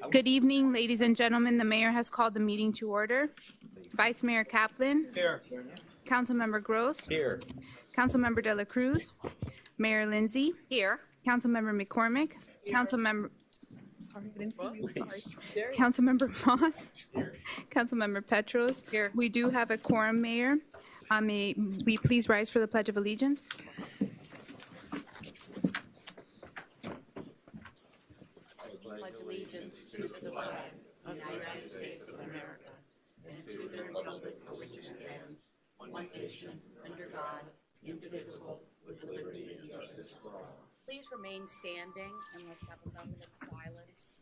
Good evening, ladies and gentlemen. The mayor has called the meeting to order. Vice Mayor Kaplan. Here. Councilmember Gross. Here. Councilmember De La Cruz. Mayor Lindsay. Here. Councilmember McCormick. Councilmember. Sorry, I didn't see you. Sorry. Councilmember Moss. Here. Councilmember Petros. Here. We do have a quorum, Mayor. May we please rise for the Pledge of Allegiance? Pledge allegiance to the flag of the United States of America and to the republic for which it stands, one nation, under God, indivisible, with liberty and justice for all. Please remain standing and let's have a moment of silence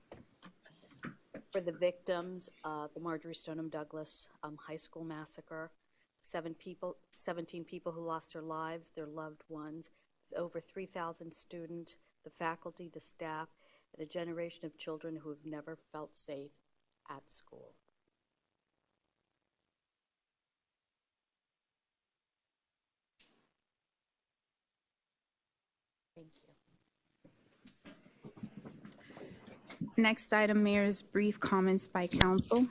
for the victims of the Marjory Stoneman Douglas High School massacre. 17 people who lost their lives, their loved ones, over 3,000 students, the faculty, the staff, and a generation of children who have never felt safe at school. Thank you. Next item, Mayor, is brief comments by council.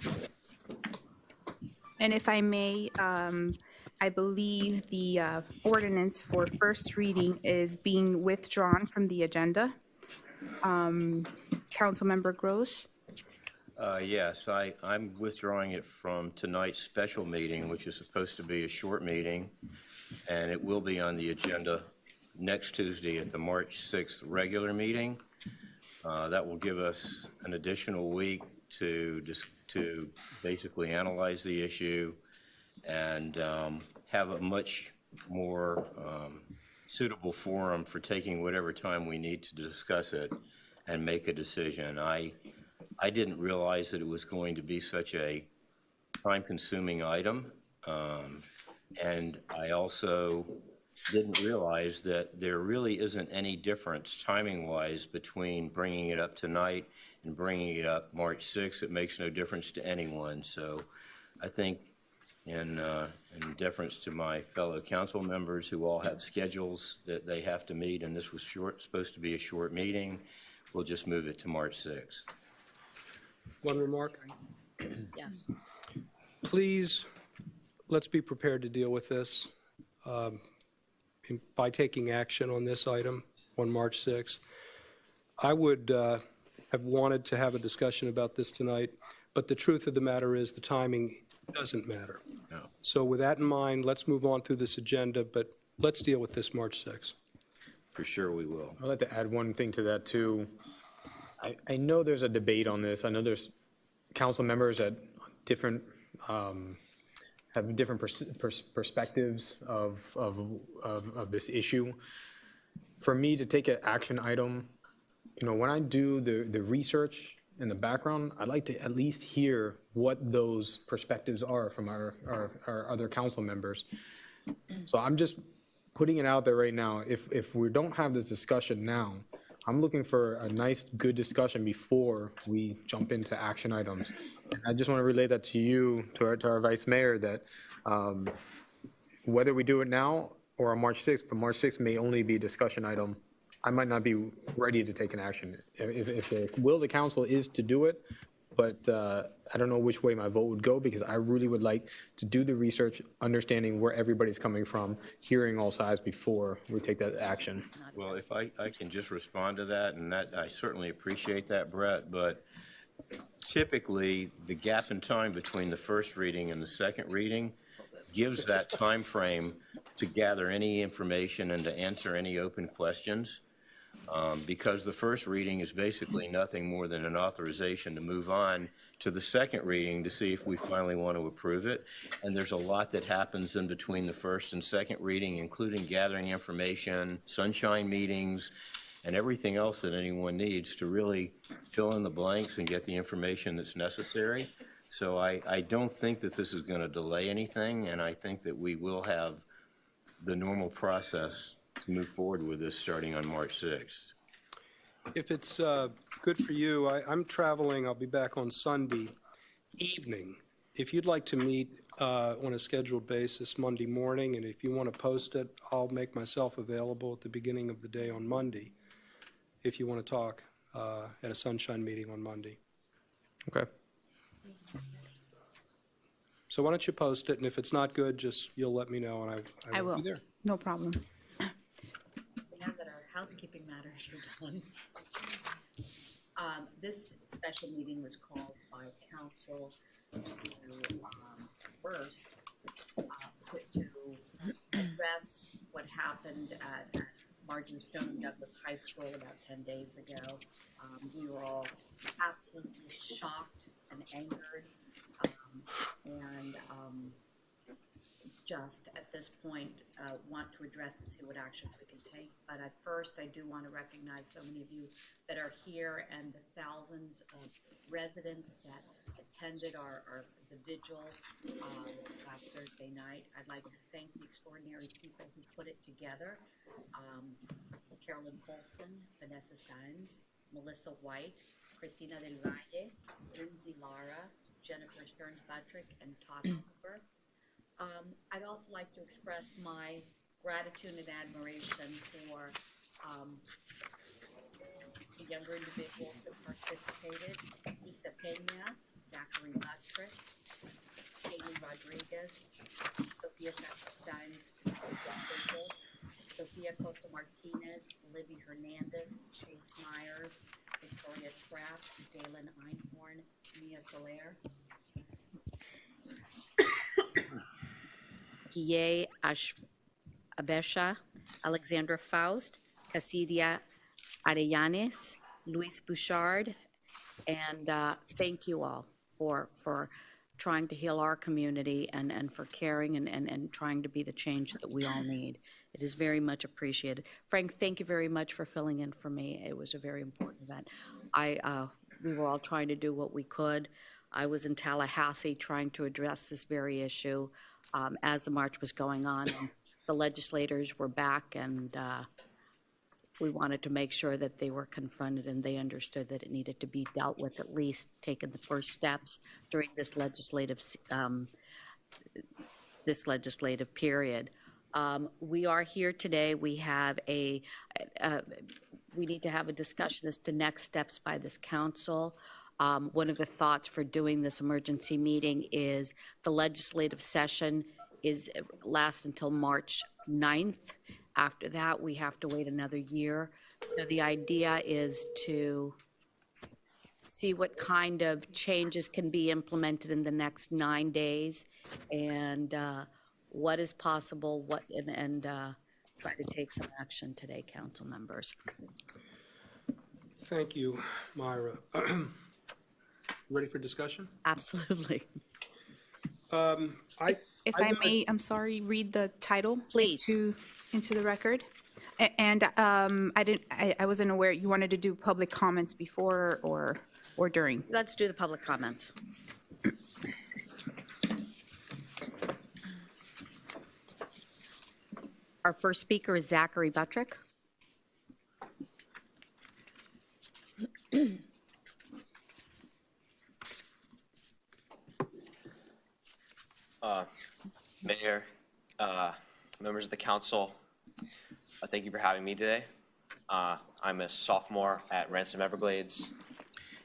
And if I may, I believe the ordinance for first reading is being withdrawn from the agenda. Councilmember Gross. Yes, I'm withdrawing it from tonight's special meeting, which is supposed to be a short meeting, and it will be on the agenda next Tuesday at the March 6th regular meeting. That will give us an additional week to basically analyze the issue and have a much more suitable forum for taking whatever time we need to discuss it and make a decision. I didn't realize that it was going to be such a time-consuming item, and I also didn't realize that there really isn't any difference timing-wise between bringing it up tonight and bringing it up March 6th. It makes no difference to anyone. So I think in deference to my fellow council members who all have schedules that they have to meet, and this was supposed to be a short meeting, we'll just move it to March 6th. One remark. Yes. Please, let's be prepared to deal with this by taking action on this item on March 6th. I would have wanted to have a discussion about this tonight, but the truth of the matter is the timing doesn't matter. No. So with that in mind, let's move on through this agenda, but let's deal with this March 6th. For sure we will. I'd like to add one thing to that too. I know there's a debate on this. I know there's council members that different have different perspectives of this issue. For me to take an action item, you know, when I do the research in the background, I'd like to at least hear what those perspectives are from our other council members. So I'm just putting it out there right now. If we don't have this discussion now, I'm looking for a nice, good discussion before we jump into action items. And I just want to relay that to you, to our vice mayor, that whether we do it now or on March 6th, but March 6th may only be a discussion item. I might not be ready to take an action. If the will of the council is to do it, but I don't know which way my vote would go, because I really would like to do the research, understanding where everybody's coming from, hearing all sides before we take that action. Well, if I can just respond to that, and that I certainly appreciate that, Brett, but typically the gap in time between the first reading and the second reading gives that time frame to gather any information and to answer any open questions. Because the first reading is basically nothing more than an authorization to move on to the second reading to see if we finally want to approve it. And there's a lot that happens in between the first and second reading, including gathering information, sunshine meetings, and everything else that anyone needs to really fill in the blanks and get the information that's necessary. So I don't think that this is going to delay anything, and I think that we will have the normal process to move forward with this starting on March 6th. If it's good for you, I'm traveling. I'll be back on Sunday evening. If you'd like to meet on a scheduled basis Monday morning, and if you want to post it, I'll make myself available at the beginning of the day on Monday, if you want to talk at a sunshine meeting on Monday. Okay. So why don't you post it, and if it's not good, just, you'll let me know, and I I won't will. be there. No problem. Now that our housekeeping matters are done, this special meeting was called by council to, first, to address what happened at Marjorie Stoneman Douglas High School about 10 days ago. We were all absolutely shocked and angered, and just at this point want to address and see what actions we can take. But at first, I do want to recognize so many of you that are here and the thousands of residents that attended the vigil last Thursday night. I'd like to thank the extraordinary people who put it together. Carolyn Colson, Vanessa Saenz, Melissa White, Christina Del Valle, Lindsay Lara, Jennifer Stearns-Buttrick, and Todd Cooper. I'd also like to express my gratitude and admiration for the younger individuals that participated: Isa Pena, Zachary Buttrick, Jamie Rodriguez, Sophia Saenz, Sophia Costa Martinez, Libby Hernandez, Chase Myers, Victoria Trapp, Dalen Einhorn, Mia Soler, Guille Abesha, Alexandra Faust, Casidia Arellanes, Luis Bouchard, and thank you all for trying to heal our community and for caring and trying to be the change that we all need. It is very much appreciated. Frank, thank you very much for filling in for me. It was a very important event. We were all trying to do what we could. I was in Tallahassee trying to address this very issue as the march was going on. And the legislators were back, and we wanted to make sure that they were confronted and they understood that it needed to be dealt with, at least taking the first steps during this legislative period. We are here today. We have we need to have a discussion as to next steps by this council. One of the thoughts for doing this emergency meeting is the legislative session lasts until March 9th. After that, we have to wait another year. So the idea is to see what kind of changes can be implemented in the next 9 days, and what is possible, and try to take some action today, council members. Thank you, Myra. Ready for discussion? Absolutely. If I I may, I'm sorry, read the title. Please. Into the record. And I wasn't aware you wanted to do public comments before or during. Let's do the public comments. Our first speaker is Zachary Buttrick. Mayor, members of the council, thank you for having me today. I'm a sophomore at Ransom Everglades,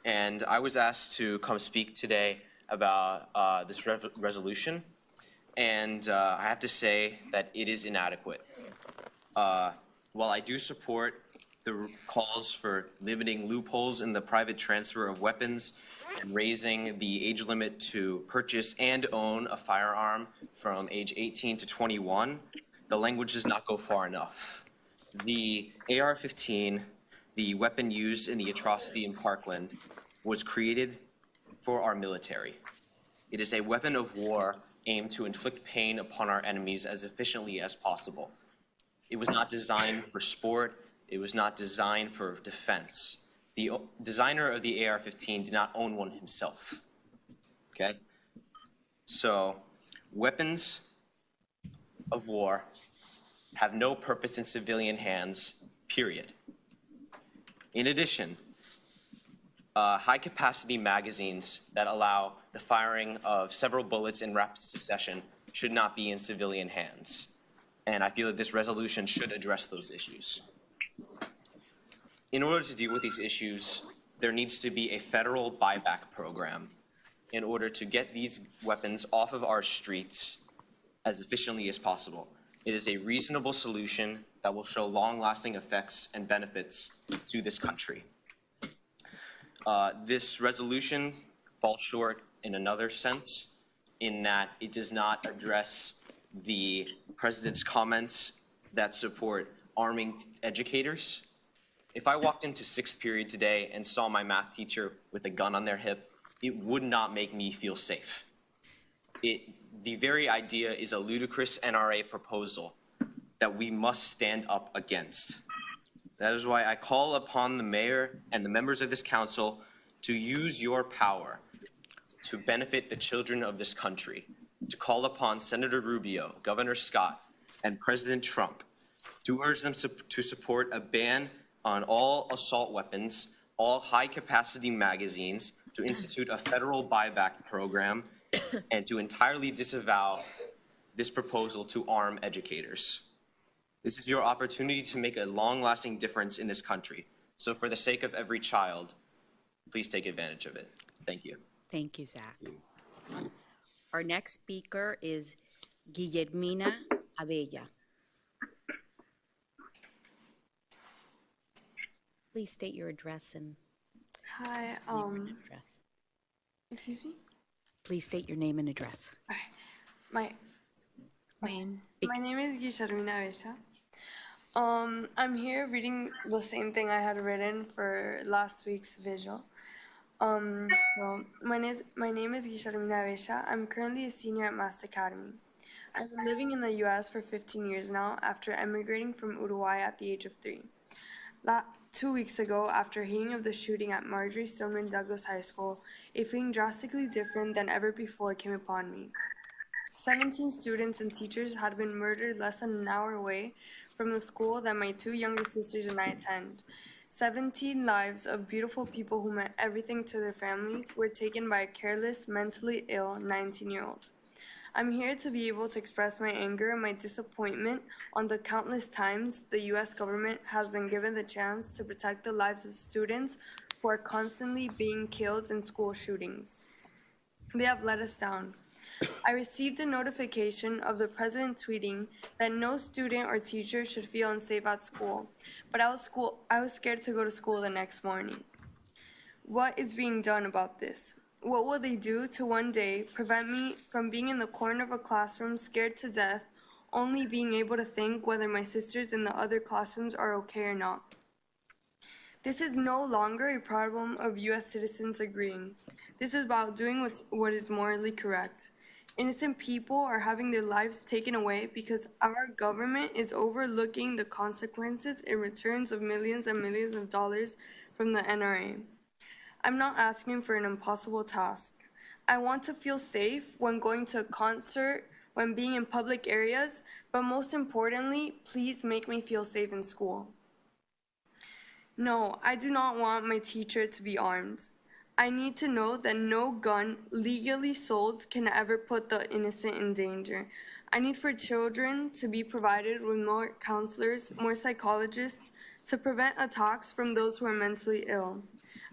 and I was asked to come speak today about this resolution, and I have to say that it is inadequate. While I do support the calls for limiting loopholes in the private transfer of weapons and raising the age limit to purchase and own a firearm from age 18 to 21, the language does not go far enough. The AR-15, the weapon used in the atrocity in Parkland, was created for our military. It is a weapon of war aimed to inflict pain upon our enemies as efficiently as possible. It was not designed for sport. It was not designed for defense. The designer of the AR-15 did not own one himself, okay? So weapons of war have no purpose in civilian hands, period. In addition, high-capacity magazines that allow the firing of several bullets in rapid succession should not be in civilian hands. And I feel that this resolution should address those issues. In order to deal with these issues, there needs to be a federal buyback program in order to get these weapons off of our streets as efficiently as possible. It is a reasonable solution that will show long-lasting effects and benefits to this country. This resolution falls short in another sense, in that it does not address the president's comments that support arming educators. If I walked into sixth period today and saw my math teacher with a gun on their hip, it would not make me feel safe. The very idea is a ludicrous NRA proposal that we must stand up against. That is why I call upon the mayor and the members of this council to use your power to benefit the children of this country, to call upon Senator Rubio, Governor Scott, and President Trump to urge them to support a ban on all assault weapons, all high-capacity magazines, to institute a federal buyback program, and to entirely disavow this proposal to arm educators. This is your opportunity to make a long-lasting difference in this country. So for the sake of every child, please take advantage of it. Thank you. Thank you, Zach. Our next speaker is Guillermina Abella. Please state your address and Hi, address. excuse me? Please state your name and address. My Name. name is Guillermina Abella. I'm here reading the same thing I had written for last week's visual. So my name is Guillermina Abella. I'm currently a senior at Mast Academy. I've been living in the U.S. for 15 years now after emigrating from Uruguay at the age of 3. 2 weeks ago, after hearing of the shooting at Marjorie Stoneman Douglas High School, a feeling drastically different than ever before came upon me. 17 students and teachers had been murdered less than an hour away from the school that my 2 younger sisters and I attend. 17 lives of beautiful people who meant everything to their families were taken by a careless, mentally ill 19-year-old. I'm here to be able to express my anger and my disappointment on the countless times the U.S. government has been given the chance to protect the lives of students who are constantly being killed in school shootings. They have let us down. I received a notification of the president tweeting that no student or teacher should feel unsafe at school, but I was scared to go to school the next morning. What is being done about this? What will they do to one day prevent me from being in the corner of a classroom scared to death, only being able to think whether my sisters in the other classrooms are okay or not? This is no longer a problem of U.S. citizens agreeing. This is about doing what is morally correct. Innocent people are having their lives taken away because our government is overlooking the consequences in returns of millions and millions of dollars from the NRA. I'm not asking for an impossible task. I want to feel safe when going to a concert, when being in public areas, but most importantly, please make me feel safe in school. No, I do not want my teacher to be armed. I need to know that no gun legally sold can ever put the innocent in danger. I need for children to be provided with more counselors, more psychologists to prevent attacks from those who are mentally ill.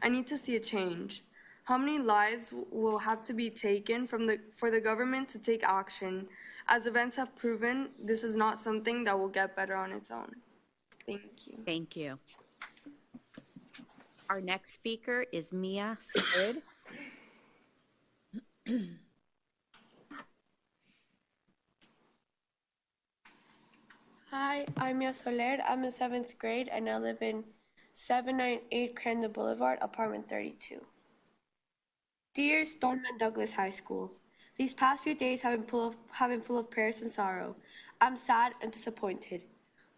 I need to see a change. How many lives will have to be taken for the government to take action? As events have proven, this is not something that will get better on its own. Thank you. Thank you. Our next speaker is Mia Soler. Hi, I'm Mia Soler. I'm in 7th grade and I live in 798 Crandon Boulevard, apartment 32. Dear Stoneman Douglas High School, these past few days have been full of prayers and sorrow. I'm sad and disappointed,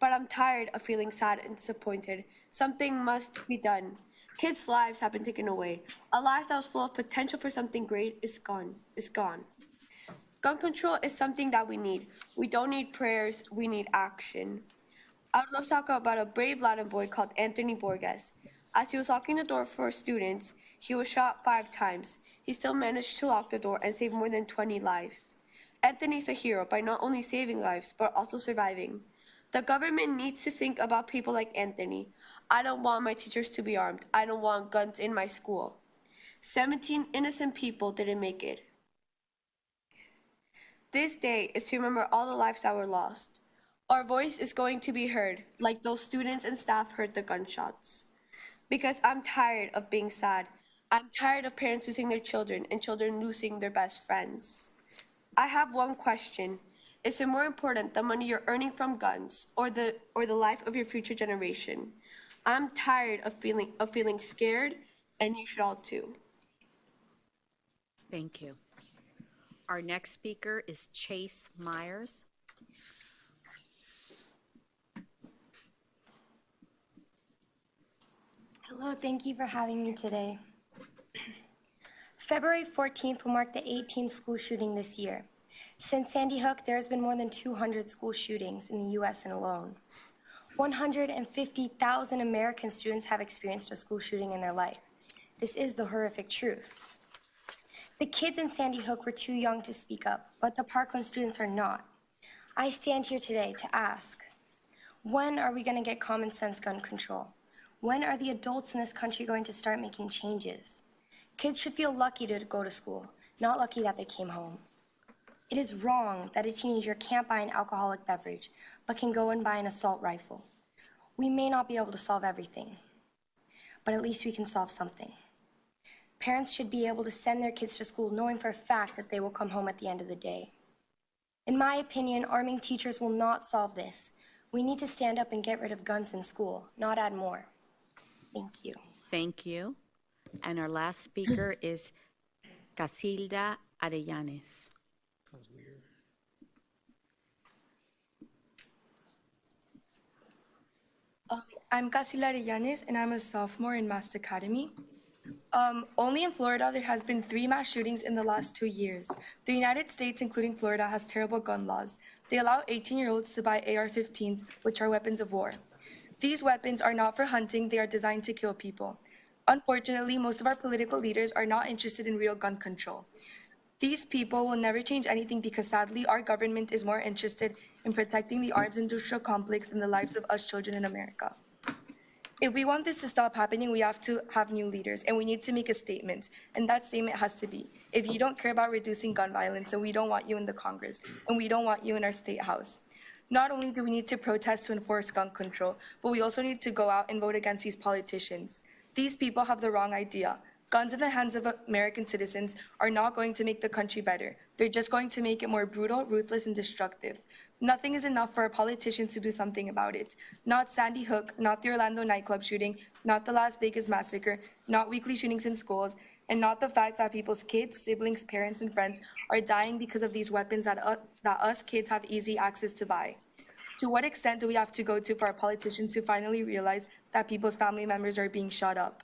but I'm tired of feeling sad and disappointed. Something must be done. Kids' lives have been taken away. A life that was full of potential for something great is gone. Gun control is something that we need. We don't need prayers, we need action. I would love to talk about a brave Latin boy called Anthony Borges. As he was locking the door for students, he was shot 5 times. He still managed to lock the door and save more than 20 lives. Anthony's a hero by not only saving lives, but also surviving. The government needs to think about people like Anthony. I don't want my teachers to be armed. I don't want guns in my school. 17 innocent people didn't make it. This day is to remember all the lives that were lost. Our voice is going to be heard, like those students and staff heard the gunshots. Because I'm tired of being sad. I'm tired of parents losing their children and children losing their best friends. I have one question. Is it more important the money you're earning from guns or the life of your future generation? I'm tired of feeling scared, and you should all too. Thank you. Our next speaker is Chase Myers. Hello, thank you for having me today. February 14th will mark the 18th school shooting this year. Since Sandy Hook, there has been more than 200 school shootings in the U.S. alone. 150,000 American students have experienced a school shooting in their life. This is the horrific truth. The kids in Sandy Hook were too young to speak up, but the Parkland students are not. I stand here today to ask, when are we going to get common sense gun control? When are the adults in this country going to start making changes? Kids should feel lucky to go to school, not lucky that they came home. It is wrong that a teenager can't buy an alcoholic beverage, but can go and buy an assault rifle. We may not be able to solve everything, but at least we can solve something. Parents should be able to send their kids to school knowing for a fact that they will come home at the end of the day. In my opinion, arming teachers will not solve this. We need to stand up and get rid of guns in school, not add more. Thank you. Thank you. And our last speaker is Casilda Arellanes. I'm Casilda Arellanes, and I'm a sophomore in Mast Academy. Only in Florida, there has been 3 mass shootings in the last 2 years. The United States, including Florida, has terrible gun laws. They allow 18-year-olds to buy AR-15s, which are weapons of war. These weapons are not for hunting, they are designed to kill people. Unfortunately, most of our political leaders are not interested in real gun control. These people will never change anything because sadly, our government is more interested in protecting the arms industrial complex than the lives of us children in America. If we want this to stop happening, we have to have new leaders, and we need to make a statement, and that statement has to be, if you don't care about reducing gun violence, then we don't want you in the Congress, and we don't want you in our state house. Not only do we need to protest to enforce gun control, but we also need to go out and vote against these politicians. These people have the wrong idea. Guns in the hands of American citizens are not going to make the country better. They're just going to make it more brutal, ruthless, and destructive. Nothing is enough for our politicians to do something about it. Not Sandy Hook, not the Orlando nightclub shooting, not the Las Vegas massacre, not weekly shootings in schools, and not the fact that people's kids, siblings, parents, and friends are dying because of these weapons that us kids have easy access to buy. To what extent do we have to go to for our politicians to finally realize that people's family members are being shot up?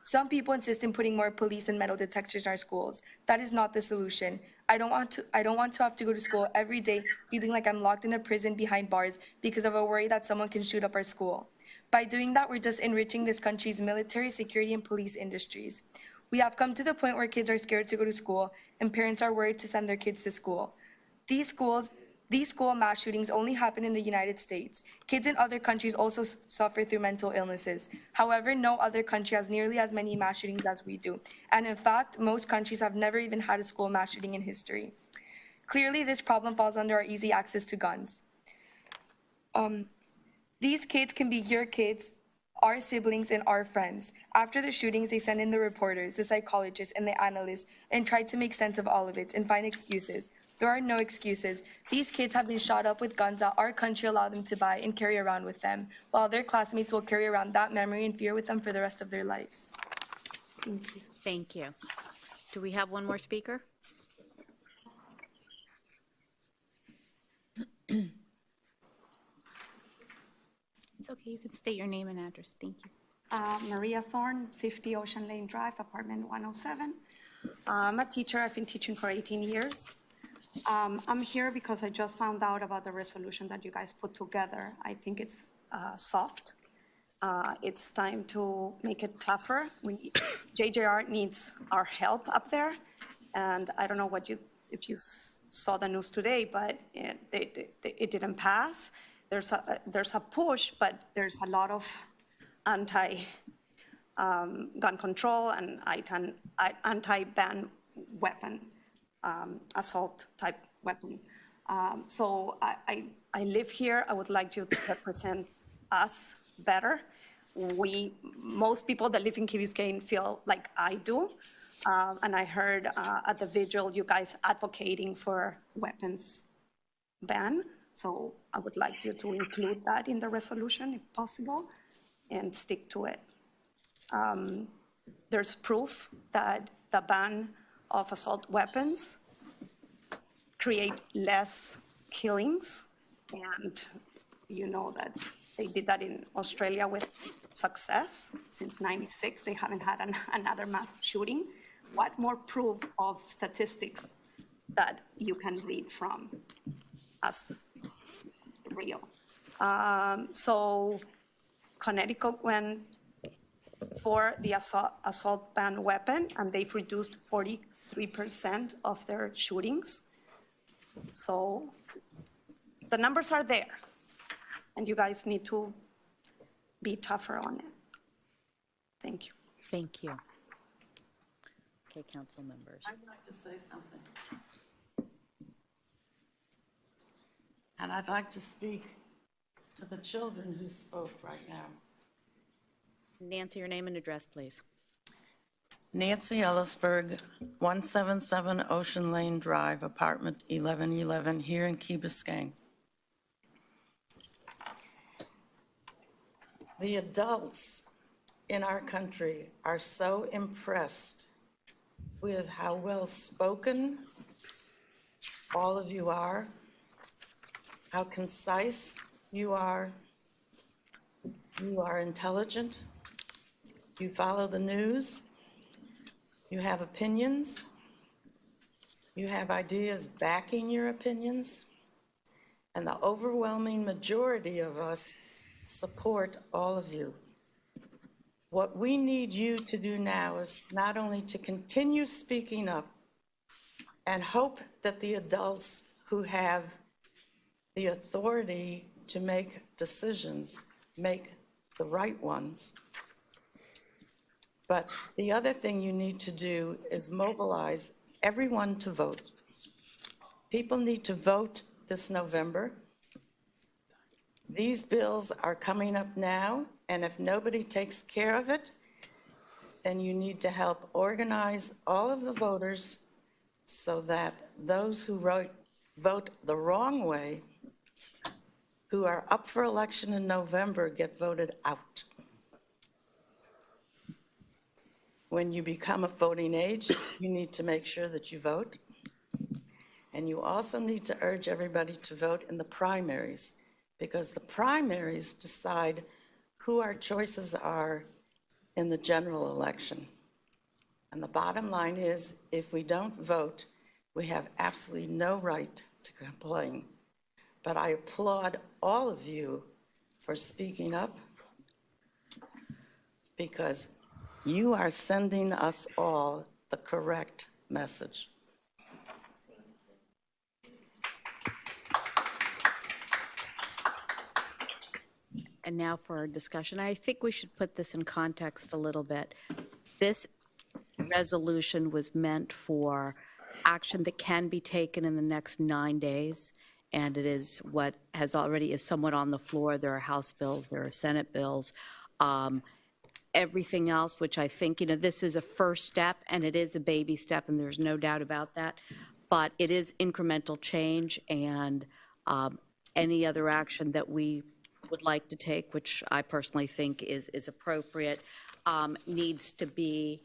Some people insist in putting more police and metal detectors in our schools. That is not the solution. I don't want to have to go to school every day feeling like I'm locked in a prison behind bars because of a worry that someone can shoot up our school. By doing that, we're just enriching this country's military, security, and police industries. We have come to the point where kids are scared to go to school and parents are worried to send their kids to school. These school mass shootings only happen in the United States. Kids in other countries also suffer through mental illnesses. However, no other country has nearly as many mass shootings as we do. And in fact, most countries have never even had a school mass shooting in history. Clearly, this problem falls under our easy access to guns. These kids can be your kids, our siblings, and our friends. After the shootings, they send in the reporters, the psychologists, and the analysts, and try to make sense of all of it and find excuses. There are no excuses. These kids have been shot up with guns that our country allowed them to buy and carry around with them, while their classmates will carry around that memory and fear with them for the rest of their lives. Thank you. Thank you. Do we have one more speaker? It's okay, you can state your name and address. Thank you. Maria Thorne, 50 Ocean Lane Drive, apartment 107. I'm a teacher. I've been teaching for 18 years. I'm here because I just found out about the resolution that you guys put together. I think it's soft. It's time to make it tougher. JJR needs our help up there. And I don't know if you saw the news today, but it didn't pass. There's a push, but there's a lot of gun control and anti-ban weapon, assault type weapon. So I live here. I would like you to represent us better. Most people that live in Key Biscayne feel like I do. And I heard at the vigil, you guys advocating for weapons ban. So I would like you to include that in the resolution if possible and stick to it. There's proof that the ban of assault weapons create less killings. And you know that they did that in Australia with success. Since '96, they haven't had another mass shooting. What more proof of statistics that you can read from as real? So Connecticut went for the assault ban weapon, and they've reduced 43% of their shootings. So the numbers are there, and you guys need to be tougher on it. Thank you. Thank you. Okay, council members. I'd like to say something. And I'd like to speak to the children who spoke right now. Nancy, your name and address, please. Nancy Ellisberg, 177 Ocean Lane Drive, apartment 1111, here in Key Biscayne. The adults in our country are so impressed with how well spoken all of you are, how concise you are. You are intelligent. You follow the news. You have opinions. You have ideas backing your opinions. And the overwhelming majority of us support all of you. What we need you to do now is not only to continue speaking up and hope that the adults who have the authority to make decisions make the right ones. But the other thing you need to do is mobilize everyone to vote. People need to vote this November. These bills are coming up now, and if nobody takes care of it, then you need to help organize all of the voters so that those who vote the wrong way, who are up for election in November, get voted out. When you become of voting age, you need to make sure that you vote. And you also need to urge everybody to vote in the primaries, because the primaries decide who our choices are in the general election. And the bottom line is, if we don't vote, we have absolutely no right to complain. But I applaud all of you for speaking up, because you are sending us all the correct message. And now for our discussion. I think we should put this in context a little bit. This resolution was meant for action that can be taken in the next 9 days, and it is what has already is somewhat on the floor. There are House bills, there are Senate bills. Everything else, which I think, this is a first step, and it is a baby step, and there's no doubt about that, but it is incremental change, and any other action that we would like to take, which I personally think is appropriate, needs to be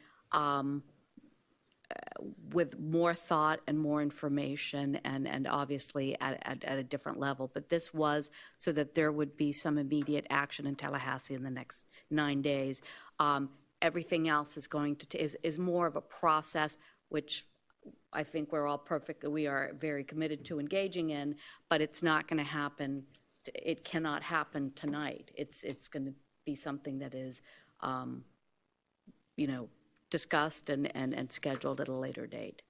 with more thought and more information, and obviously at a different level. But this was so that there would be some immediate action in Tallahassee in the next 9 days. Everything else is going to is more of a process, which I think we're all we are very committed to engaging in, but it's not going to happen. It cannot happen tonight. It's going to be something that is, discussed and scheduled at a later date.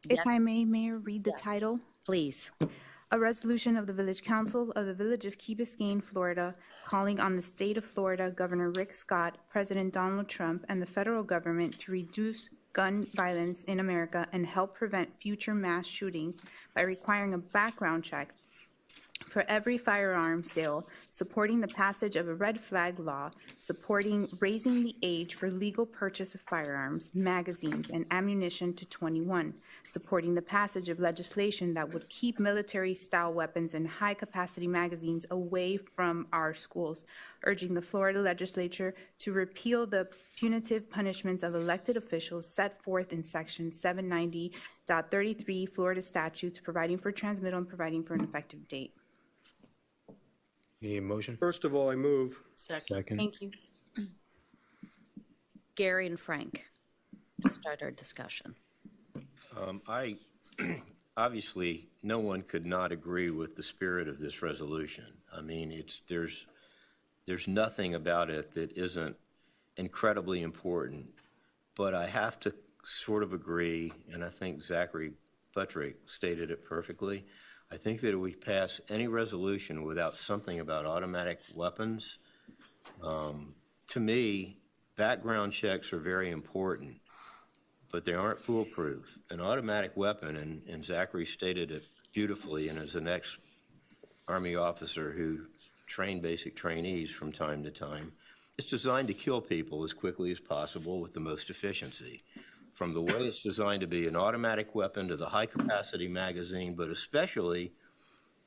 If I may, Mayor, read the title. Please. A resolution of the Village Council of the Village of Key Biscayne, Florida, calling on the state of Florida Governor Rick Scott, President Donald Trump, and the federal government to reduce gun violence in America and help prevent future mass shootings by requiring a background check for every firearm sale, supporting the passage of a red flag law, supporting raising the age for legal purchase of firearms, magazines, and ammunition to 21, supporting the passage of legislation that would keep military-style weapons and high-capacity magazines away from our schools, urging the Florida legislature to repeal the punitive punishments of elected officials set forth in Section 790.33 Florida statutes, providing for transmittal and providing for an effective date. Need a motion? First of all, I move. Second. Thank you. Gary and Frank, to start our discussion. Obviously, no one could not agree with the spirit of this resolution. I mean, there's nothing about it that isn't incredibly important. But I have to sort of agree, and I think Zachary Buttrick stated it perfectly. I think that if we pass any resolution without something about automatic weapons, to me, background checks are very important, but they aren't foolproof. An automatic weapon, and Zachary stated it beautifully, and as an ex-Army officer who trained basic trainees from time to time, it's designed to kill people as quickly as possible with the most efficiency. From the way it's designed to be an automatic weapon to the high-capacity magazine, but especially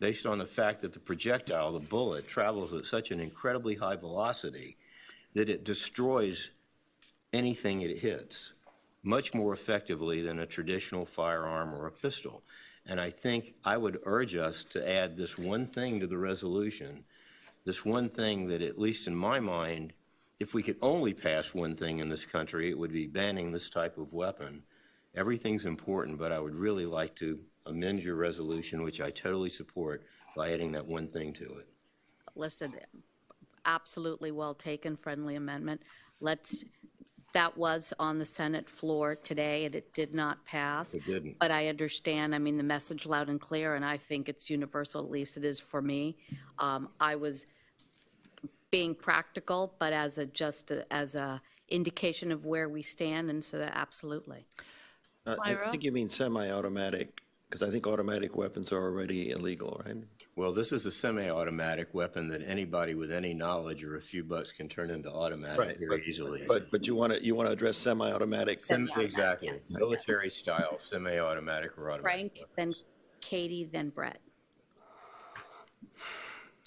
based on the fact that the projectile, the bullet, travels at such an incredibly high velocity that it destroys anything it hits much more effectively than a traditional firearm or a pistol. And I think I would urge us to add this one thing to the resolution, this one thing that, at least in my mind, if we could only pass one thing in this country, it would be banning this type of weapon. Everything's important, but I would really like to amend your resolution, which I totally support, by adding that one thing to it. Listen, absolutely well taken, friendly amendment. That was on the Senate floor today, and it did not pass. It didn't. But I understand, I mean, the message loud and clear, and I think it's universal, at least it is for me. I was being practical, but as a indication of where we stand, and so that absolutely. I think you mean semi-automatic, because I think automatic weapons are already illegal, right? Well, this is a semi-automatic weapon that anybody with any knowledge or a few bucks can turn into automatic very easily. But you want to address semi-automatic. Exactly. Yes, Military style, semi-automatic or automatic. Frank, then Katie, then Brett.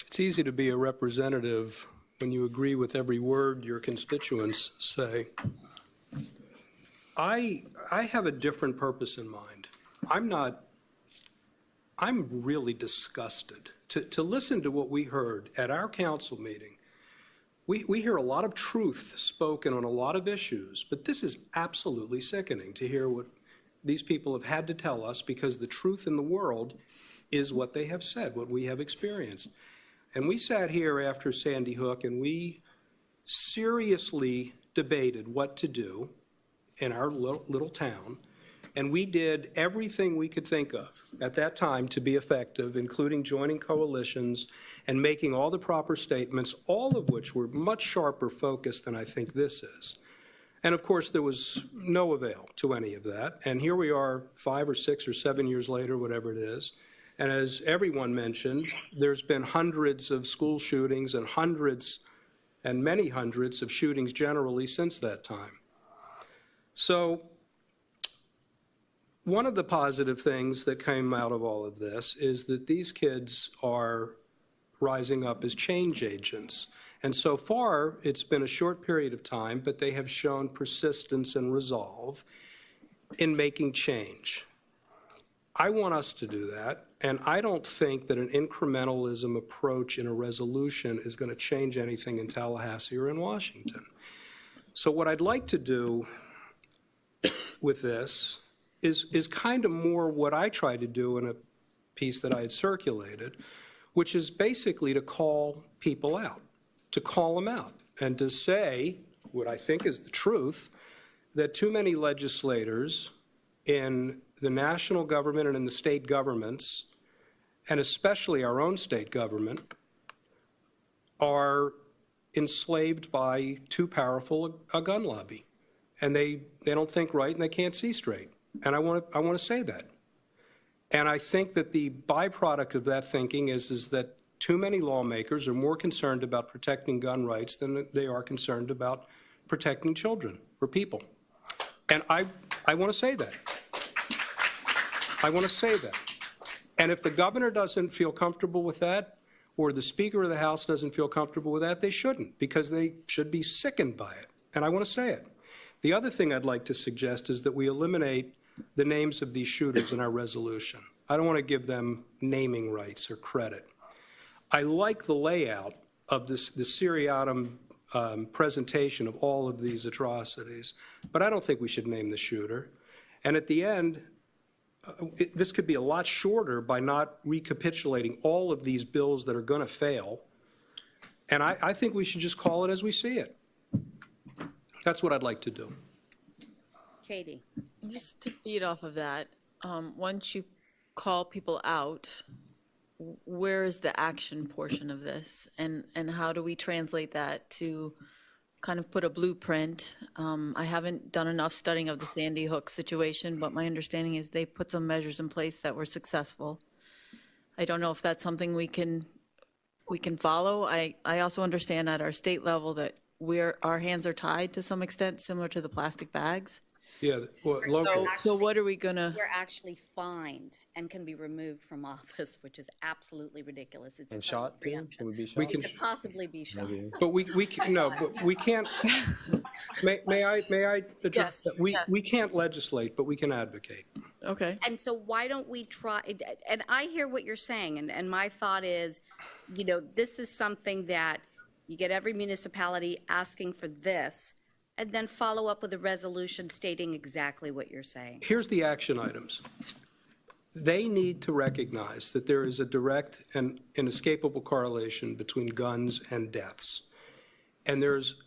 It's easy to be a representative when you agree with every word your constituents say. I have a different purpose in mind. I'm really disgusted to listen to what we heard at our council meeting. We hear a lot of truth spoken on a lot of issues, but this is absolutely sickening to hear what these people have had to tell us, because the truth in the world is what they have said, what we have experienced. And we sat here after Sandy Hook and we seriously debated what to do in our little town. And we did everything we could think of at that time to be effective, including joining coalitions and making all the proper statements, all of which were much sharper focused than I think this is. And of course, there was no avail to any of that. And here we are 5 or 6 or 7 years later, whatever it is. And as everyone mentioned, there's been hundreds of school shootings and hundreds and many hundreds of shootings generally since that time. So one of the positive things that came out of all of this is that these kids are rising up as change agents. And so far, it's been a short period of time, but they have shown persistence and resolve in making change. I want us to do that, and I don't think that an incrementalism approach in a resolution is going to change anything in Tallahassee or in Washington. So what I'd like to do with this is kind of more what I tried to do in a piece that I had circulated, which is basically to call people out, to call them out, and to say what I think is the truth, that too many legislators in the national government and in the state governments and especially our own state government, are enslaved by too powerful a gun lobby. And they don't think right and they can't see straight. And I want to say that. And I think that the byproduct of that thinking is that too many lawmakers are more concerned about protecting gun rights than they are concerned about protecting children or people. And I want to say that. I want to say that. And if the governor doesn't feel comfortable with that, or the Speaker of the House doesn't feel comfortable with that, they shouldn't, because they should be sickened by it. And I want to say it. The other thing I'd like to suggest is that we eliminate the names of these shooters in our resolution. I don't want to give them naming rights or credit. I like the layout of the seriatim presentation of all of these atrocities, but I don't think we should name the shooter. And at the end, this could be a lot shorter by not recapitulating all of these bills that are going to fail. And I think we should just call it as we see it. That's what I'd like to do. Katie? Just to feed off of that, once you call people out, where is the action portion of this? And how do we translate that to kind of put a blueprint? I haven't done enough studying of the Sandy Hook situation, but my understanding is they put some measures in place that were successful. I don't know if that's something we can follow. I also understand at our state level that our hands are tied to some extent, similar to the plastic bags. Yeah, well, local. So what are we gonna? We're actually fined and can be removed from office, which is absolutely ridiculous. It's And shot, too? preemption. Would we be shot? We can, Could possibly be shot. but we can, no, but we can't. May I address Yes, that? We can't legislate, but we can advocate. Okay. And so why don't we try, and I hear what you're saying, and my thought is, you know, this is something that you get every municipality asking for this, and then follow up with a resolution stating exactly what you're saying. Here's the action items. They need to recognize that there is a direct and inescapable correlation between guns and deaths. And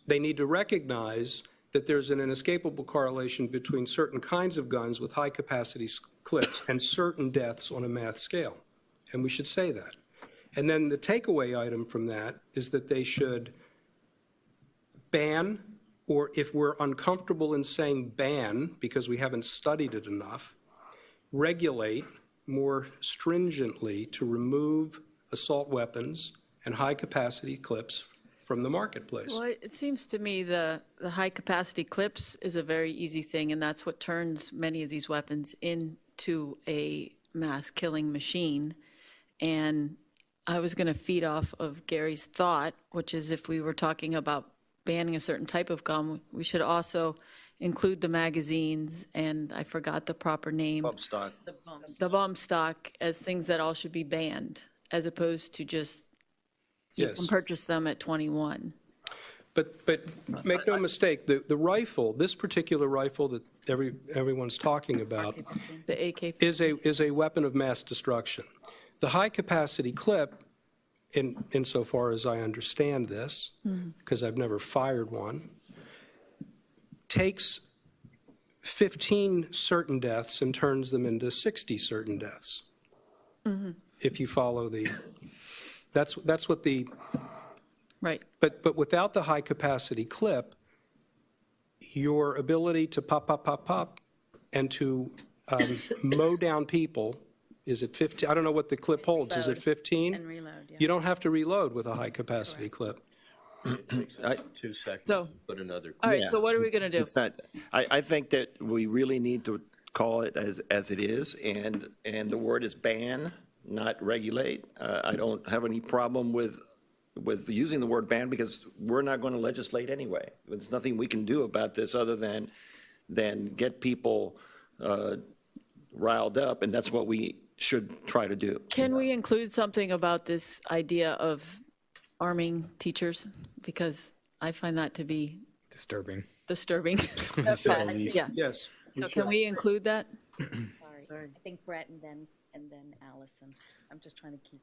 they need to recognize that there's an inescapable correlation between certain kinds of guns with high-capacity clips and certain deaths on a mass scale. And we should say that. And then the takeaway item from that is that they should ban, or if we're uncomfortable in saying ban because we haven't studied it enough, regulate more stringently to remove assault weapons and high-capacity clips from the marketplace. Well, it seems to me the high-capacity clips is a very easy thing, and that's what turns many of these weapons into a mass-killing machine. And I was going to feed off of Gary's thought, which is if we were talking about banning a certain type of gun, we should also include the magazines, and I forgot the proper name. Bump stock. The bump stock as things that all should be banned, as opposed to just you can purchase them at 21. But make no mistake, the rifle, this particular rifle that everyone's talking about, The AK is a weapon of mass destruction. The high-capacity clip, insofar as I understand this, because I've never fired one, takes 15 certain deaths and turns them into 60 certain deaths. If you follow that's what the, Right. but without the high-capacity clip, your ability to pop, and to mow down people, is it 15? I don't know what the clip holds. Is it 15? And reload, yeah. You don't have to reload with a high-capacity clip. 2 seconds. So- Put another. All right, Yeah, so what are we going to do? It's not, I think that we really need to call it as it is, and the word is ban, not regulate. I don't have any problem with using the word ban because we're not going to legislate anyway. There's nothing we can do about this other than get people riled up, and that's what we should try to do. Can we include something about this idea of arming teachers? Because I find that to be Disturbing. disturbing. Yeah. Yes. So can we include that? Sorry. I think Brett and then Allison. I'm just trying to keep,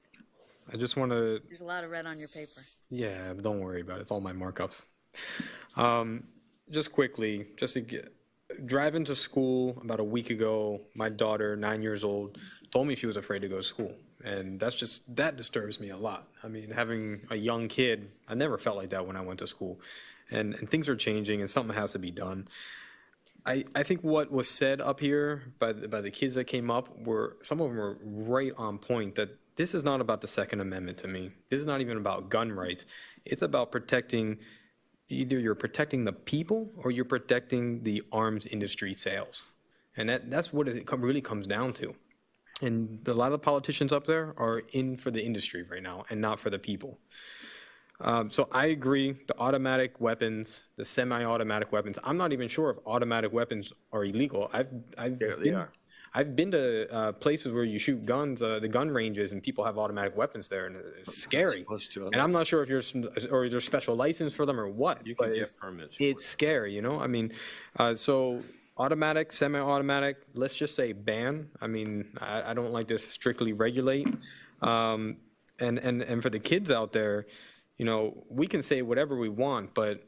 I just want to, there's a lot of red on your paper. yeah, don't worry about it. It's all my markups. Just quickly, just to drive into school about a week ago, my daughter, 9 years old, told me she was afraid to go to school. And that disturbs me a lot. I mean, having a young kid, I never felt like that when I went to school. And things are changing and something has to be done. I think what was said up here by the kids that came up some of them were right on point, that this is not about the Second Amendment to me. This is not even about gun rights. It's about either you're protecting the people or you're protecting the arms industry sales. And that's what it really comes down to. And a lot of the politicians up there are in for the industry right now and not for the people. So I agree, the automatic weapons, the semi-automatic weapons, I'm not even sure if automatic weapons are illegal. I've been to places where you shoot guns, the gun ranges, and people have automatic weapons there, and it's scary. And I'm not sure if there's special license for them or what. You can get permits. It's scary, you know? I mean, so automatic, semi-automatic, let's just say ban. I mean, I don't like this strictly regulate. And for the kids out there, you know, we can say whatever we want, but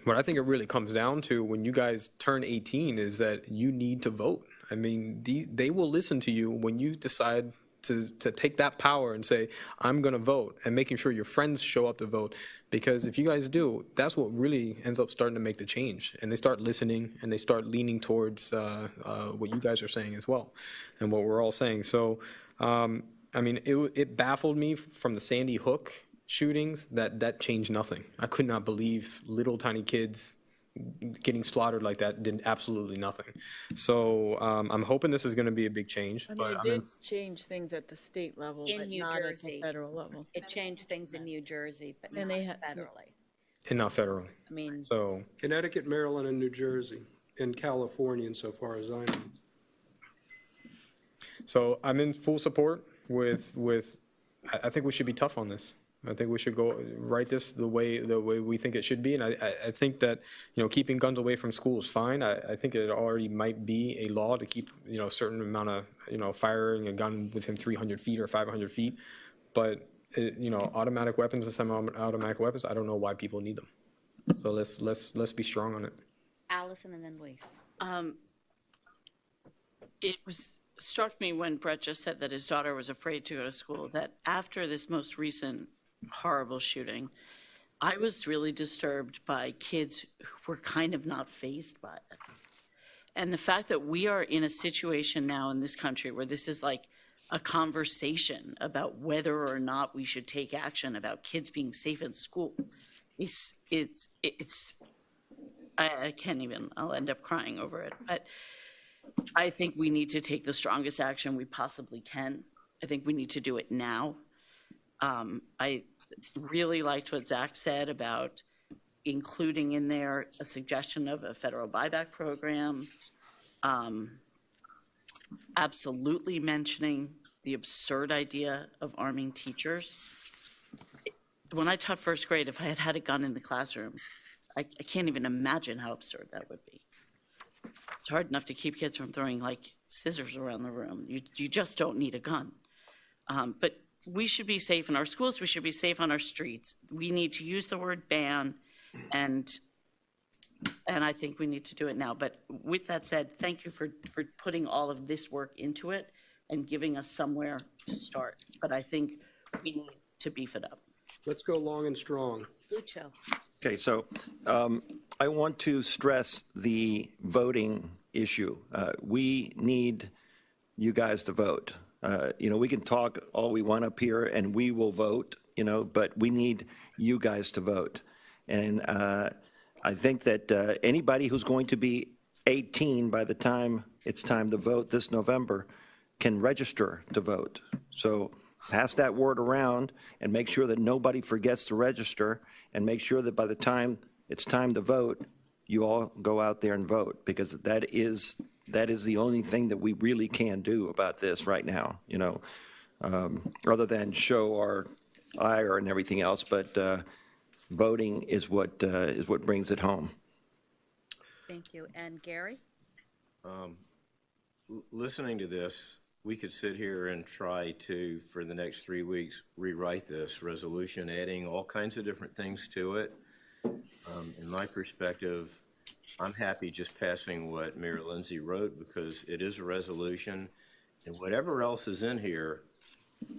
what I think it really comes down to when you guys turn 18 is that you need to vote. I mean, they will listen to you when you decide to take that power and say, I'm going to vote, and making sure your friends show up to vote. Because if you guys do, that's what really ends up starting to make the change. And they start listening and they start leaning towards what you guys are saying as well and what we're all saying. So, I mean, it baffled me from the Sandy Hook shootings that changed nothing. I could not believe little tiny kids getting slaughtered like that did absolutely nothing. So I'm hoping this is going to be a big change. I mean, but it did change things at the state level, In but New not Jersey. at the federal level. It changed things in New Jersey, but And not they had- federally. and not federally. I mean, So Connecticut, Maryland, and New Jersey, and California, insofar as I know. So I'm in full support with. I think we should be tough on this. I think we should go write this the way we think it should be, and I think that, you know, keeping guns away from school is fine. I think it already might be a law to keep, you know, a certain amount of, you know, firing a gun within 300 feet or 500 feet, but you know, automatic weapons and semi-automatic weapons, I don't know why people need them. So let's be strong on it. Allison and then Luis. It struck me when Brett just said that his daughter was afraid to go to school, that after this most recent horrible shooting, I was really disturbed by kids who were kind of not fazed by it. And the fact that we are in a situation now in this country where this is like a conversation about whether or not we should take action about kids being safe in school, I can't even, I'll end up crying over it. But I think we need to take the strongest action we possibly can. I think we need to do it now. I really liked what Zach said about including in there a suggestion of a federal buyback program, absolutely mentioning the absurd idea of arming teachers. When I taught first grade, if I had had a gun in the classroom, I can't even imagine how absurd that would be. It's hard enough to keep kids from throwing like scissors around the room. You just don't need a gun. But we should be safe in our schools. We should be safe on our streets. We need to use the word ban, and I think we need to do it now. But with that said, thank you for putting all of this work into it and giving us somewhere to start. But I think we need to beef it up. Let's go long and strong. Lucho. Okay, so I want to stress the voting issue. We need you guys to vote. You know, we can talk all we want up here, and we will vote, you know, but we need you guys to vote. And I think that anybody who's going to be 18 by the time it's time to vote this November can register to vote. So pass that word around and make sure that nobody forgets to register, and make sure that by the time it's time to vote, you all go out there and vote, because that is the only thing that we really can do about this right now, you know, other than show our ire and everything else. But voting is what brings it home. Thank you. And Gary? Listening to this, we could sit here and try to, for the next 3 weeks, rewrite this resolution, adding all kinds of different things to it. In my perspective, I'm happy just passing what Mayor Lindsay wrote, because it is a resolution, and whatever else is in here,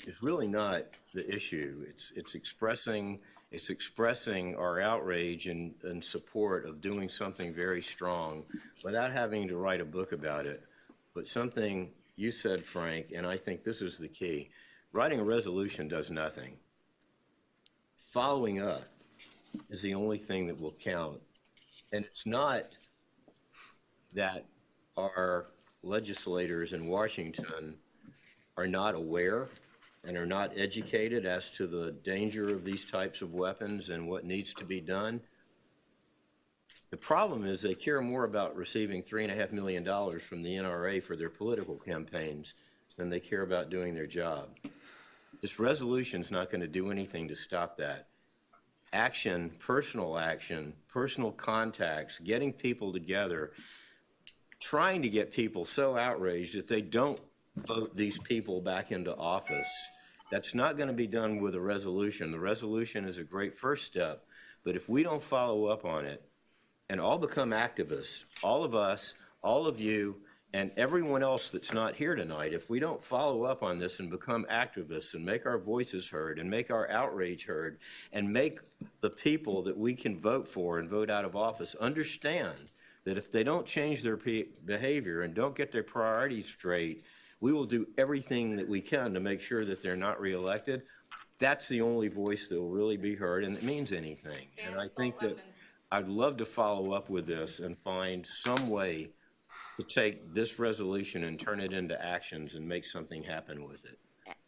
is really not the issue. It's expressing our outrage and support of doing something very strong without having to write a book about it. But something you said, Frank, and I think this is the key. Writing a resolution does nothing. Following up is the only thing that will count. And it's not that our legislators in Washington are not aware and are not educated as to the danger of these types of weapons and what needs to be done. The problem is they care more about receiving $3.5 million from the NRA for their political campaigns than they care about doing their job. This resolution is not going to do anything to stop that. Action, personal contacts, getting people together, trying to get people so outraged that they don't vote these people back into office. That's not going to be done with a resolution. The resolution is a great first step, but if we don't follow up on it and all become activists, all of us, all of you, and everyone else that's not here tonight, if we don't follow up on this and become activists and make our voices heard and make our outrage heard and make the people that we can vote for and vote out of office understand that if they don't change their behavior and don't get their priorities straight, we will do everything that we can to make sure that they're not reelected. That's the only voice that will really be heard and that means anything. And I think that I'd love to follow up with this and find some way to take this resolution and turn it into actions and make something happen with it.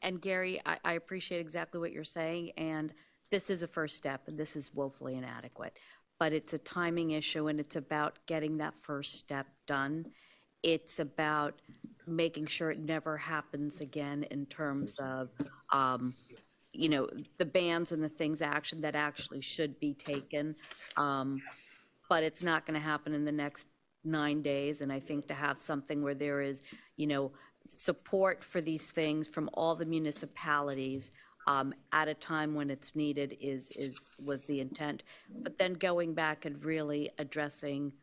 And Gary, I appreciate exactly what you're saying, and this is a first step, and this is woefully inadequate. But it's a timing issue, and it's about getting that first step done. It's about making sure it never happens again in terms of, you know, the bans and the things action that actually should be taken. But it's not going to happen in the next 9 days. And I think to have something where there is, you know, support for these things from all the municipalities at a time when it's needed was the intent. But then going back and really addressing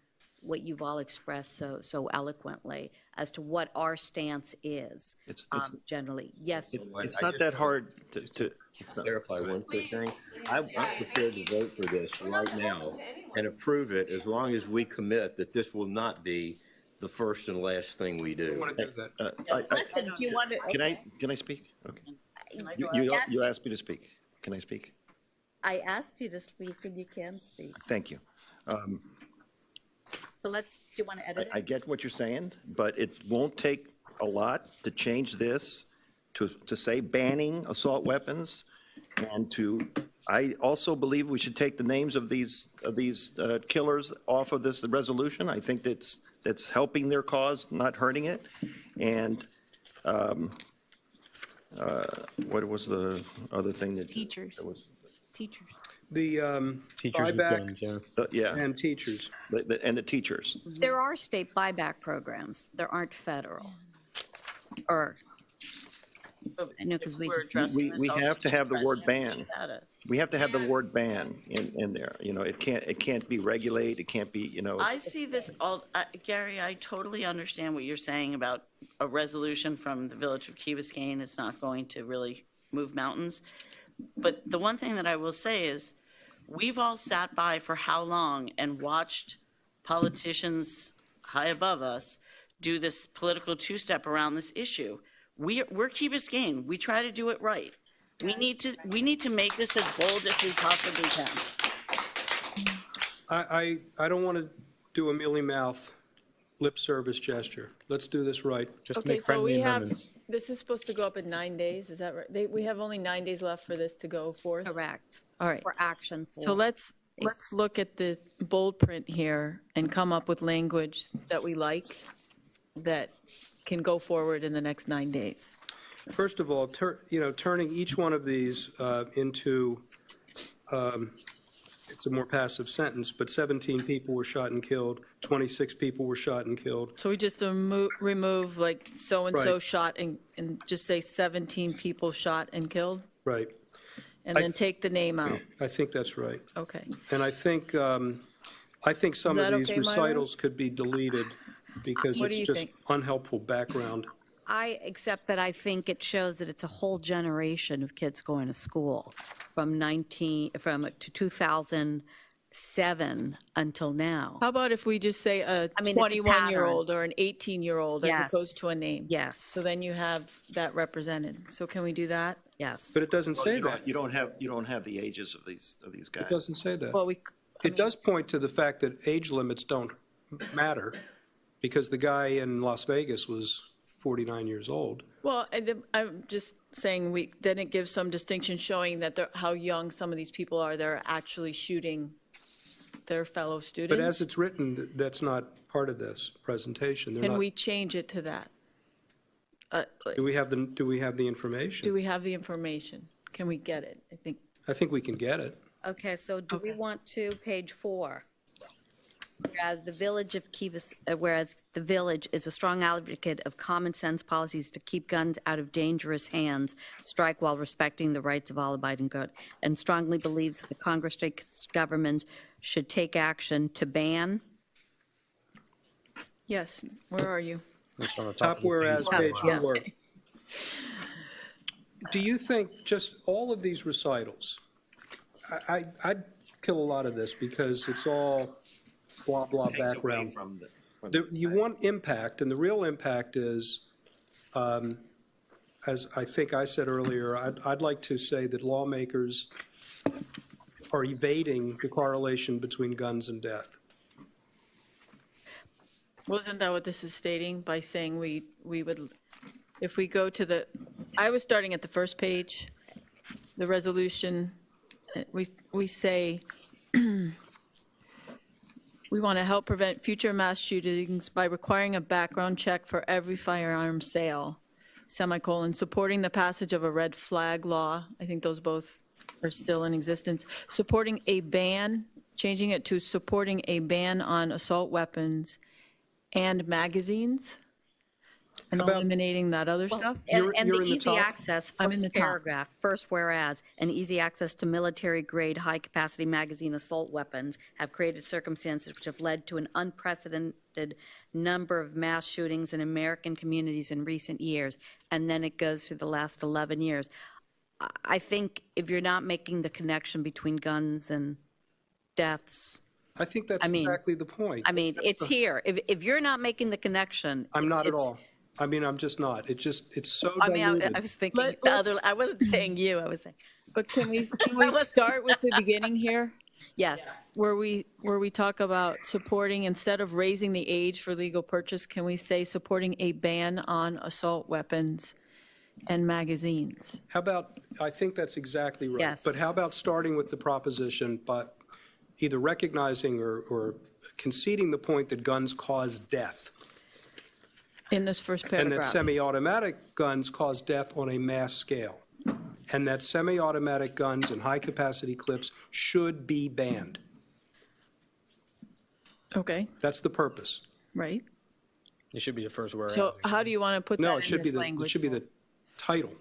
what you've all expressed so eloquently as to what our stance is generally. Yes. It's not that hard to clarify one quick thing. I'm prepared to vote for this right now and approve it as long as we commit that this will not be the first and last thing we do. Listen, do you want to? Can I speak? Okay. You asked me to speak. Can I speak? I asked you to speak, and you can speak. Thank you. So do you want to edit it? I get what you're saying, but it won't take a lot to change this to say banning assault weapons and I also believe we should take the names of these killers off of this resolution. I think that's helping their cause, not hurting it. And what was the other thing that? Teachers. Teachers. The Teachers with buyback guns, yeah. Yeah, and teachers. and the teachers. There are state buyback programs. There aren't federal. Or, I know, because We're addressing this We also have to have the word President, we ban. should add it. We have to have the word ban in there. You know, it can't be regulated. It can't be, you know. I see this all, Gary, I totally understand what you're saying about a resolution from the Village of Key Biscayne. It's not going to really move mountains. But the one thing that I will say is, we've all sat by for how long and watched politicians high above us do this political two-step around this issue. We're Key Biscayne. We try to do it right. We need to make this as bold as we possibly can. I don't want to do a mealy-mouth lip service gesture. Let's do this right. Just Okay, make so friendly we have, amendments. this is supposed to go up in 9 days, is that right? We have only 9 days left for this to go forth? correct. All right. For action. So let's look at the bold print here and come up with language that we like, that can go forward in the next 9 days. First of all, turning each one of these into, it's a more passive sentence, but 17 people were shot and killed, 26 people were shot and killed. So we just remove like so-and-so Right. shot and just say 17 people shot and killed? Right. And then take the name out? I think that's right. Okay. And I think some Is of that these okay, Myra? recitals could be deleted because What do it's you just think? unhelpful background. I accept that. I think it shows that it's a whole generation of kids going to school from 2007 until now. How about if we just say a I mean, it's a 21-year-old or an 18-year-old as Yes. opposed to a name? Yes. So then you have that represented. So can we do that? Yes. But it doesn't Well, say you don't- that. You don't have the ages of these guys. It doesn't say that. Well, It does point to the fact that age limits don't matter, because the guy in Las Vegas was 49 years old. Well, I'm just saying then it gives some distinction showing that how young some of these people are. They're actually shooting their fellow students. But as it's written, that's not part of this presentation. They're Can not- we change it to that? Do we have the information? Do we have the information? Can we get it? I think we can get it. Okay, so do we want to, page 4? Whereas the village is a strong advocate of common sense policies to keep guns out of dangerous hands, strike while respecting the rights of all abiding good, and strongly believes that the Congress state government should take action to ban. Yes, where are you? Top whereas, page Yeah. 4. Do you think just all of these recitals, I'd kill a lot of this because it's all blah, blah Takes away background. from You want impact, and the real impact is, as I think I said earlier, I'd like to say that lawmakers are evading the correlation between guns and death. Wasn't that what this is stating by saying we would, if we go to I was starting at the first page, the resolution, we say, we want to help prevent future mass shootings by requiring a background check for every firearm sale, semicolon, supporting the passage of a red flag law. I think those both are still in existence. Supporting a ban, changing it to supporting a ban on assault weapons and magazines, and eliminating that other stuff. And the easy access, I'm in first the top. paragraph, first whereas, and easy access to military-grade, high-capacity magazine assault weapons have created circumstances which have led to an unprecedented number of mass shootings in American communities in recent years. And then it goes through the last 11 years. I think if you're not making the connection between guns and deaths, I think that's exactly the point. I mean, it's here. If you're not making the connection. I'm not at it's- all. I mean, I'm just not. It's so I mean, diluted. I was thinking the other, I wasn't saying you, I was saying. But can we start with the beginning here? Yes. Where we talk about supporting, instead of raising the age for legal purchase, can we say supporting a ban on assault weapons and magazines? How about, I think that's exactly right. Yes. But how about starting with the proposition, but either recognizing or conceding the point that guns cause death, In this first and that paragraph. semi-automatic guns cause death on a mass scale, and that semi-automatic guns and high-capacity clips should be banned. Okay, That's the purpose. right. It should be the first word. So how do you want to put No, that it in should be this the, it language? should be the title,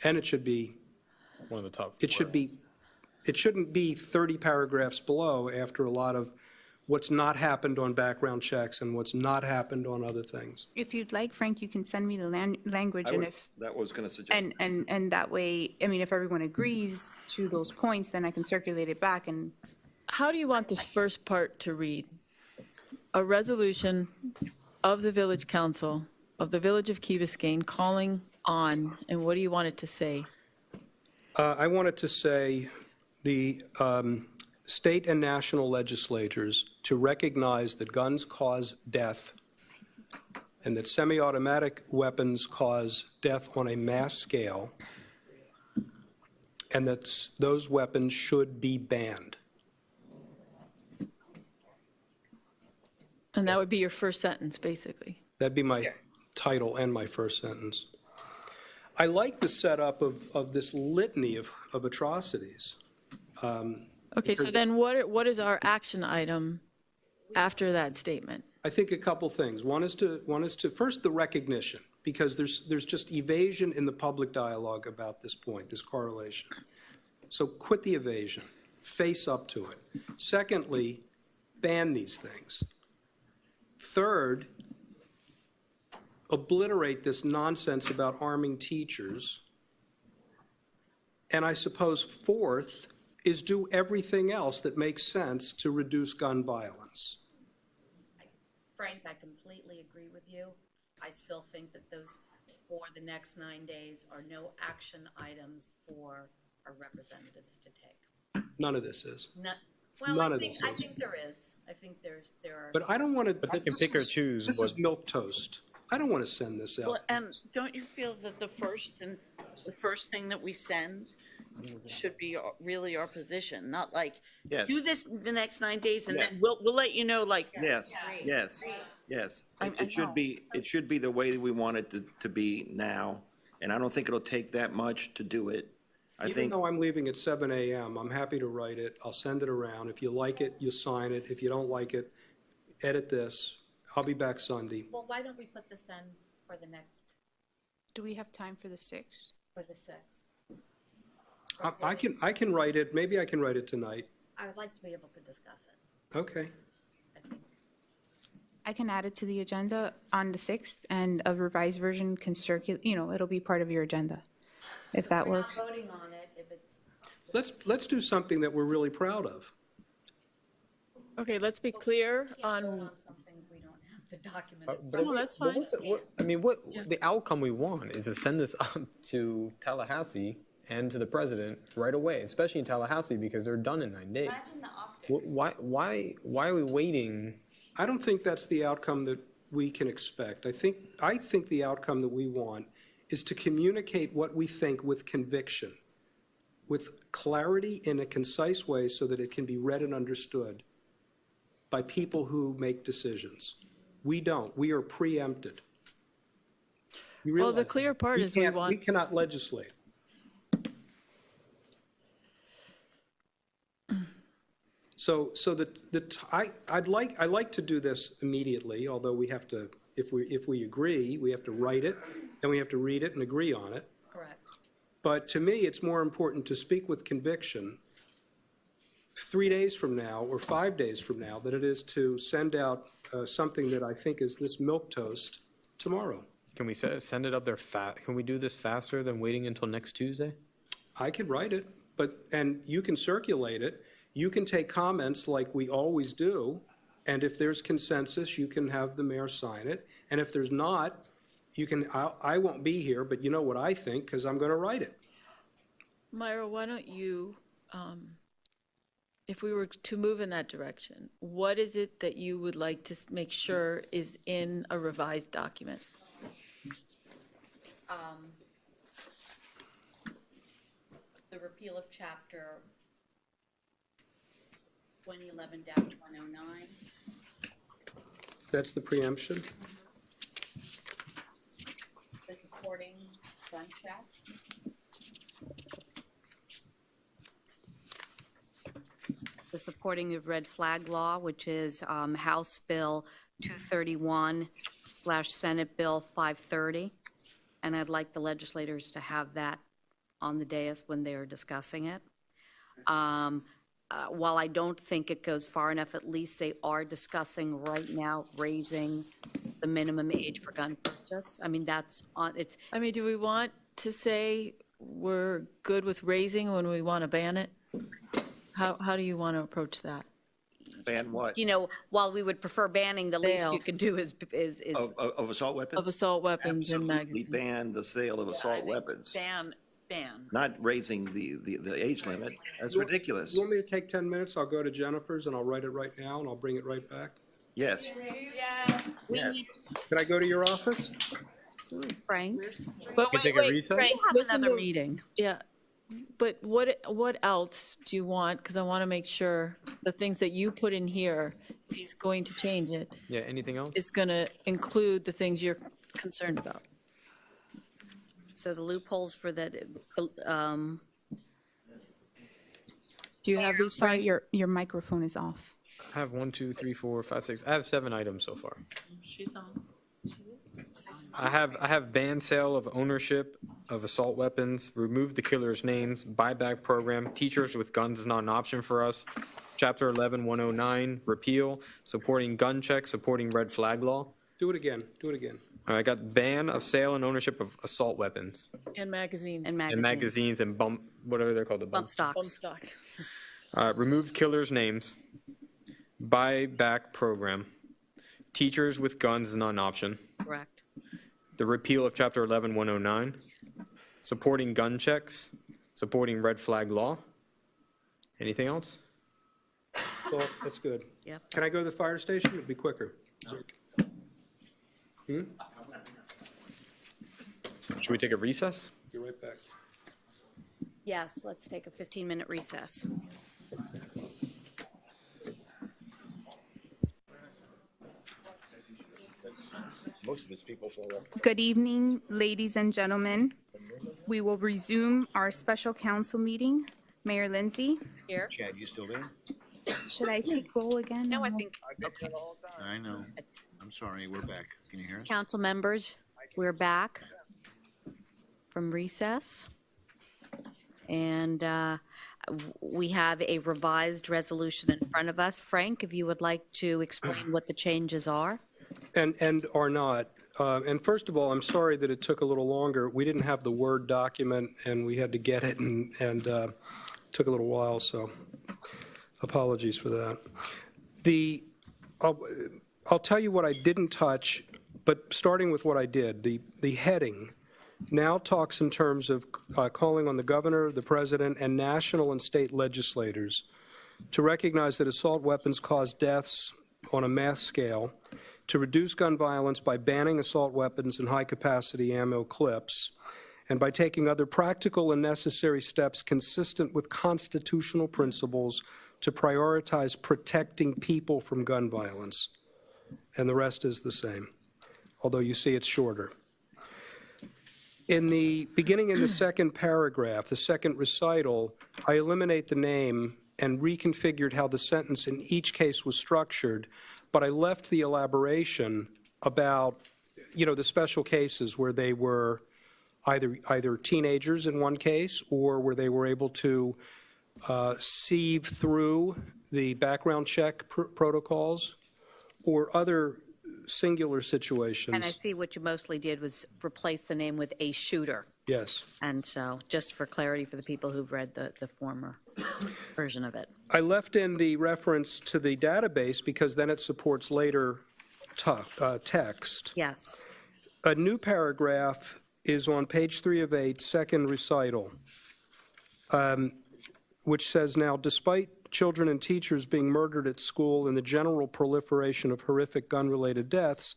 and it should be, One of the top. it should be, it shouldn't be 30 paragraphs below after a lot of what's not happened on background checks and what's not happened on other things. If you'd like, Frank, you can send me the language, and if, That was going to suggest. and that way, I mean, if everyone agrees to those points, then I can circulate it back, and How do you want this first part to read? A resolution of the Village Council of the Village of Key Biscayne calling on, and what do you want it to say? I wanted to say the state and national legislatures to recognize that guns cause death and that semi-automatic weapons cause death on a mass scale, and that those weapons should be banned. And that would be your first sentence, basically. That'd be my title and my first sentence. I like the setup of this litany of atrocities. Okay, so then what is our action item after that statement? I think a couple things. One is to first, the recognition, because there's just evasion in the public dialogue about this point, this correlation. So quit the evasion, face up to it. Secondly, ban these things. Third, obliterate this nonsense about arming teachers. And I suppose fourth is do everything else that makes sense to reduce gun violence. Frank, I completely agree with you. I still think that those, for the next 9 days, are no action items for our representatives to take. None of this is. Well, None I of think, this I is. think there is. I think there are. But I don't want to. But they can pick or choose This is milquetoast. I don't want to send this out. Well, and don't you feel that the first thing that we send should be really our position, not like, Yes. do this the next 9 days and then Yes. we'll let you know, like. Yes, yes, yes. I It should know. be, it should be the way that we want it to be now, and I don't think it'll take that much to do it. I Even think, though I'm leaving at 7 a.m., I'm happy to write it. I'll send it around. If you like it, you sign it. If you don't like it, edit this. I'll be back Sunday. Well, why don't we put this then for the next, Do we have time for the 6th? for the 6th? I can write it. Maybe I can write it tonight. I would like to be able to discuss it, Okay. I think. I can add it to the agenda on the 6th, and a revised version can circulate, it'll be part of your agenda, if that works. We're not voting on it if it's. Let's do something that we're really proud of. Okay, let's be clear Can't vote on, on something we don't have the document. But No, that's but fine. the outcome we want is to send this up to Tallahassee and to the president right away, especially in Tallahassee, because they're done in 9 days. Imagine the optics. Why are we waiting? I don't think that's the outcome that we can expect. I think the outcome that we want is to communicate what we think with conviction, with clarity in a concise way so that it can be read and understood by people who make decisions. We don't. We are preempted. You well, the realize clear that? part is we can't- want. We cannot legislate. So I'd like to do this immediately, although we have to, if we agree, we have to write it, and we have to read it and agree on it. Correct. But to me, it's more important to speak with conviction 3 days from now or 5 days from now than it is to send out something that I think is this milquetoast tomorrow. Can we send it up there Can we do this faster than waiting until next Tuesday? I could write it, and you can circulate it. You can take comments like we always do, and if there's consensus, you can have the mayor sign it. And if there's not, I won't be here, but you know what I think, because I'm going to write it. Myra, why don't you, if we were to move in that direction, what is it that you would like to make sure is in a revised document? The repeal of chapter 2011-109. That's the preemption. The supporting gun checks. The supporting of red flag law, which is House Bill 231/Senate Bill 530. And I'd like the legislators to have that on the dais when they are discussing it. While I don't think it goes far enough, at least they are discussing right now raising the minimum age for gun purchase. I mean, that's on, it's, I mean, do we want to say we're good with raising when we want to ban it? How do you want to approach that? ban what? while we would prefer banning, the least you Sale. could do is Of assault weapons? Of assault weapons and Absolutely magazines? ban the sale of assault weapons, Ban. not raising the age limit. That's ridiculous. You want me to take 10 minutes? I'll go to Jennifer's and I'll write it right now and I'll bring it right back. Yes. Yes. Could I go to your office? Frank. But We take a recess? Frank, Have listen another to- meeting. Yeah, but what else do you want? Because I want to make sure the things that you put in here, if he's going to change it, Yeah, anything else? is going to include the things you're concerned about. So the loopholes for that, Do you have these? Sorry, your microphone is off. I have 1, 2, 3, 4, 5, 6. I have 7 items so far. She's on. I have ban sale of ownership of assault weapons, remove the killer's names, buyback program, teachers with guns is not an option for us. Chapter 11, 109, repeal, supporting gun check, supporting red flag law. Do it again, do it again. All right, I got ban of sale and ownership of assault weapons And magazines. And and magazines and whatever they're called, the Bump stocks. Bump stocks. Removed killers' names. Buyback program. Teachers with guns is not an option. Correct. The repeal of Chapter 11-109. Supporting gun checks. Supporting red flag law. Anything else? Well, that's good. Yep. Can I go to the fire station? It'll be quicker. Should we take a recess? Be right back. Yes, let's take a 15-minute recess. Most of its people fall off. Good evening, ladies and gentlemen. We will resume our special council meeting. Mayor Lindsay, Here. Chad, you still there? should I take roll again? No, I think, I know. I'm sorry, we're back. Can you hear us? council members, we're back from recess. And we have a revised resolution in front of us. Frank, if you would like to explain what the changes are. And are not. And first of all, I'm sorry that it took a little longer. We didn't have the Word document, and we had to get it, and took a little while, so apologies for that. I'll tell you what I didn't touch, but starting with what I did, the heading now talks in terms of calling on the governor, the president, and national and state legislators to recognize that assault weapons cause deaths on a mass scale, to reduce gun violence by banning assault weapons and high-capacity ammo clips, and by taking other practical and necessary steps consistent with constitutional principles to prioritize protecting people from gun violence. And the rest is the same, although you see it's shorter. Beginning in the second paragraph, the second recital, I eliminate the name and reconfigured how the sentence in each case was structured, but I left the elaboration about, the special cases where they were either teenagers in one case, or where they were able to sieve through the background check protocols, or other singular situations. And I see what you mostly did was replace the name with a shooter. Yes. And so, just for clarity for the people who've read the former version of it. I left in the reference to the database because then it supports later text. Yes. A new paragraph is on page 3 of 8, second recital, which says, now, despite children and teachers being murdered at school and the general proliferation of horrific gun-related deaths,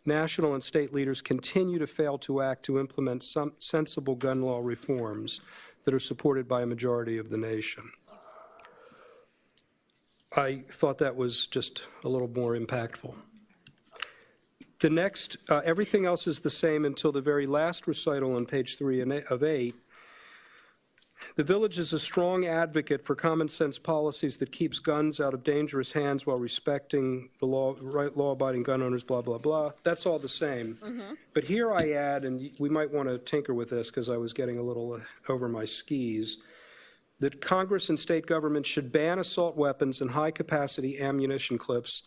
national and state leaders continue to fail to act to implement some sensible gun law reforms that are supported by a majority of the nation. I thought that was just a little more impactful. The next, everything else is the same until the very last recital on page 3 of 8. The village is a strong advocate for common sense policies that keeps guns out of dangerous hands while respecting the law-abiding gun owners, blah, blah, blah. That's all the same. Mm-hmm. But here I add, and we might want to tinker with this because I was getting a little over my skis, that Congress and state governments should ban assault weapons and high-capacity ammunition clips,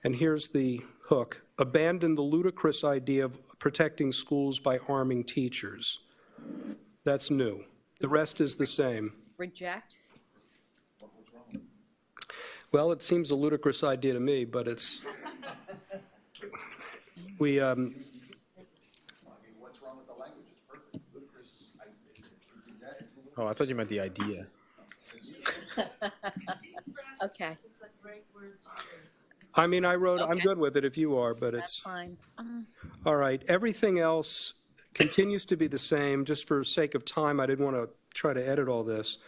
and here's the hook, abandon the ludicrous idea of protecting schools by arming teachers. That's new. The rest is the same. Reject? Well, it seems a ludicrous idea to me, but it's, we, What's wrong with the language? It's perfect. Ludicrous is, Oh, I thought you meant the idea. Okay. I mean, I wrote, I'm Okay. good with it if you are, but That's it's, fine. all right. Everything else continues to be the same. Just for sake of time, I didn't want to try to edit all this.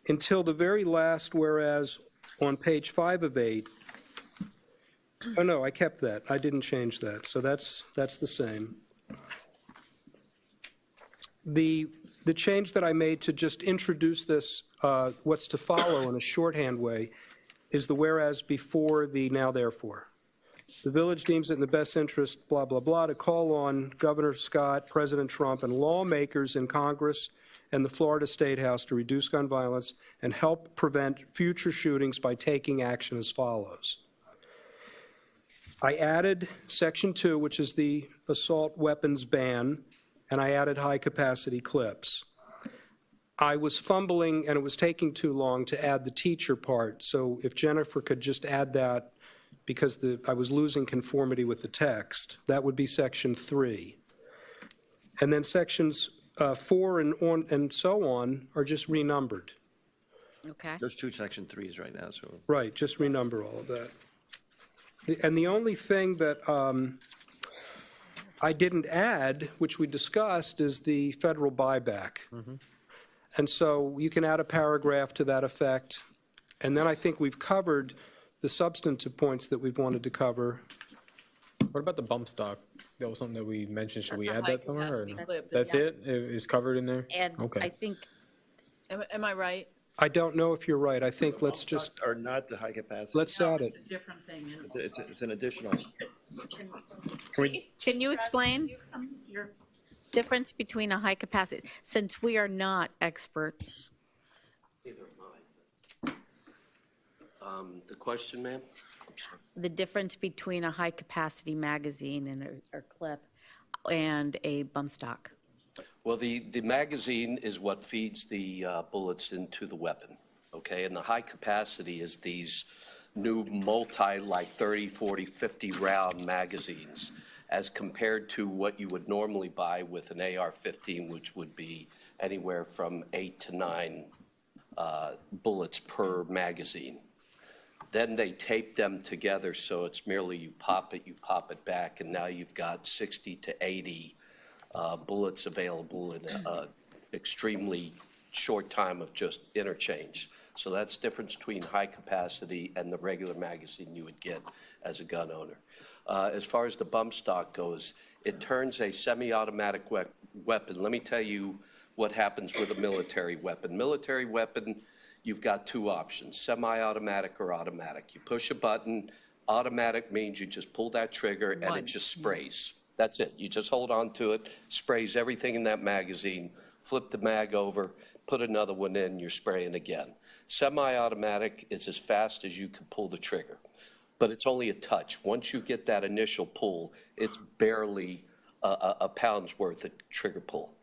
Until the very last whereas on page 5 of 8. Oh, no, I kept that. I didn't change that. So that's the same. The change that I made to just introduce this, what's to follow in a shorthand way, is the whereas before the now therefore. The village deems it in the best interest, blah, blah, blah, to call on Governor Scott, President Trump, and lawmakers in Congress and the Florida State House to reduce gun violence and help prevent future shootings by taking action as follows. I added Section 2, which is the assault weapons ban, and I added high-capacity clips. I was fumbling, and it was taking too long to add the teacher part, so if Jennifer could just add that, because I was losing conformity with the text, that would be Section 3. And then Sections 4 and so on are just renumbered. Okay. There's 2 Section 3s right now, so. Right, just renumber all of that. And the only thing that I didn't add, which we discussed, is the federal buyback. And so you can add a paragraph to that effect. And then I think we've covered the substantive points that we've wanted to cover. What about the bump stock? That was something that we mentioned. Should we That's a add that somewhere? Or high-capacity clip. that's Yeah. it? It's covered in there? And Okay. I think Am I right? I don't know if you're right. I think let's just, Are not the high capacity. let's add it. It's a different thing. It's an additional. Can you explain difference between a high capacity, since we are not experts? The question, ma'am? I'm sorry. The difference between a high capacity magazine and or clip and a bump stock? Well, the magazine is what feeds the bullets into the weapon, okay? And the high capacity is these new like 30, 40, 50 round magazines as compared to what you would normally buy with an AR-15, which would be anywhere from 8 to 9 bullets per magazine. Then they tape them together, so it's merely you pop it back, and now you've got 60 to 80 bullets available in an extremely short time of just interchange. So that's the difference between high capacity and the regular magazine you would get as a gun owner. As far as the bump stock goes, it turns a semi-automatic weapon. Let me tell you what happens with a military weapon. Military weapon, you've got 2 options, semi-automatic or automatic. You push a button. Automatic means you just pull that trigger and it just sprays. That's it. You just hold on to it, sprays everything in that magazine, flip the mag over, put another one in, you're spraying again. Semi-automatic is as fast as you can pull the trigger, but it's only a touch. Once you get that initial pull, it's barely a pound's worth of trigger pull.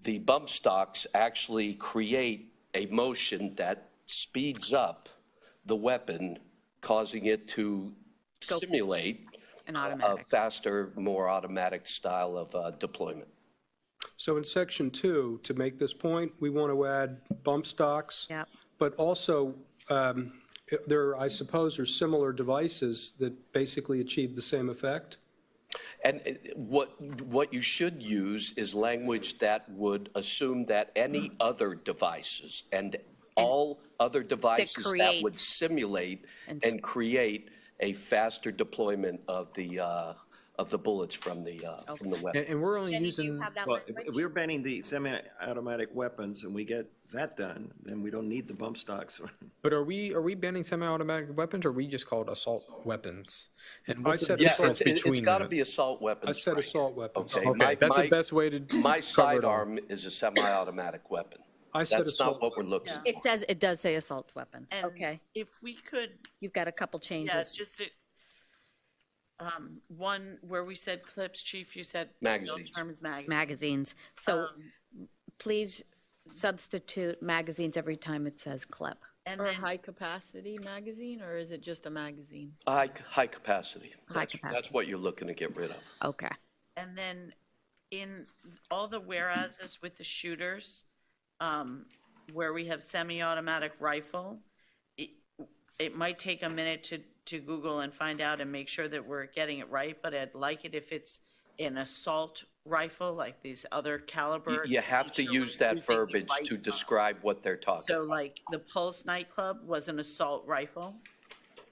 The bump stocks actually create a motion that speeds up the weapon, causing it to simulate a faster, more automatic style of deployment. So in Section 2, to make this point, we want to add bump stocks. Yep. But also, there, I suppose, are similar devices that basically achieve the same effect. And what you should use is language that would assume that any other devices and all other devices that would simulate and create a faster deployment of the bullets from the weapon. And we're only using. Well, if we're banning the semi-automatic weapons and we get that done, then we don't need the bump stocks. But are we banning semi-automatic weapons, or are we just called assault weapons? And I what's the said difference it's between got to that? be assault weapons. I said Frank. assault weapons. Okay, That's the best way to my cover it all. sidearm is a semi-automatic weapon. I said That's assault. not what we're looking for. It does say assault weapon. And Okay. if we could, You've got a couple yeah, changes. just one where we said clips, Chief, you said. Magazines. Term is magazines. Magazines. So please substitute magazines every time it says clip. And Or then high-capacity magazine, or is it just a magazine? High capacity. High That's capacity. what you're looking to get rid of. Okay. And then in all the whereases with the shooters, where we have semi-automatic rifle, it might take a minute to Google and find out and make sure that we're getting it right, but I'd like it if it's an assault rifle, like these other caliber. You have to make sure use we're that using the verbiage right to one. describe what they're talking So about. like the Pulse nightclub was an assault rifle,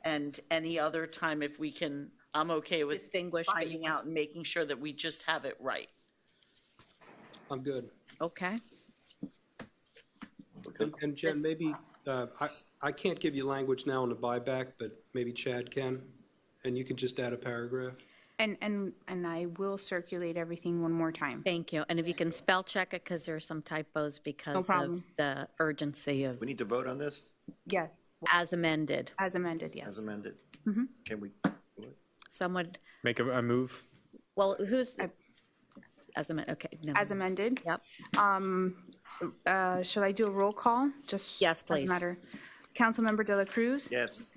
and any other time if we can, I'm okay with Distinguish, but you finding out and making sure that we just have it right. I'm good. Okay. And Jen, maybe, I can't give you language now on the buyback, but maybe Chad can, and you can just add a paragraph. And I will circulate everything one more time. Thank you. And if you can spell check it, because there are some typos because problem. of the urgency of We need to vote on this Yes, as amended. as amended, yes. as amended? Mhm. Can we? Someone, Make a move. well, who's, as amended, okay. never As mind. amended? Yep. Shall I do a roll call? Just Yes, as a please. matter. Councilmember De La Cruz? Yes.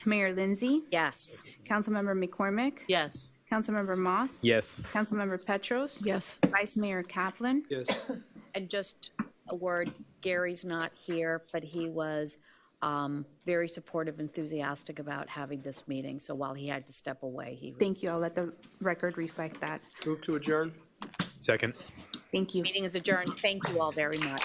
Mayor Lindsay? Yes. Councilmember McCormick? Yes. Councilmember Moss? Yes. Councilmember Petros? Yes. Vice Mayor Kaplan? Yes. And just a word, Gary's not here, but he was very supportive, enthusiastic about having this meeting. So while he had to step away, he was. Thank you. I'll let the record reflect that. Move to adjourn? Second. Thank you. Meeting is adjourned. Thank you all very much.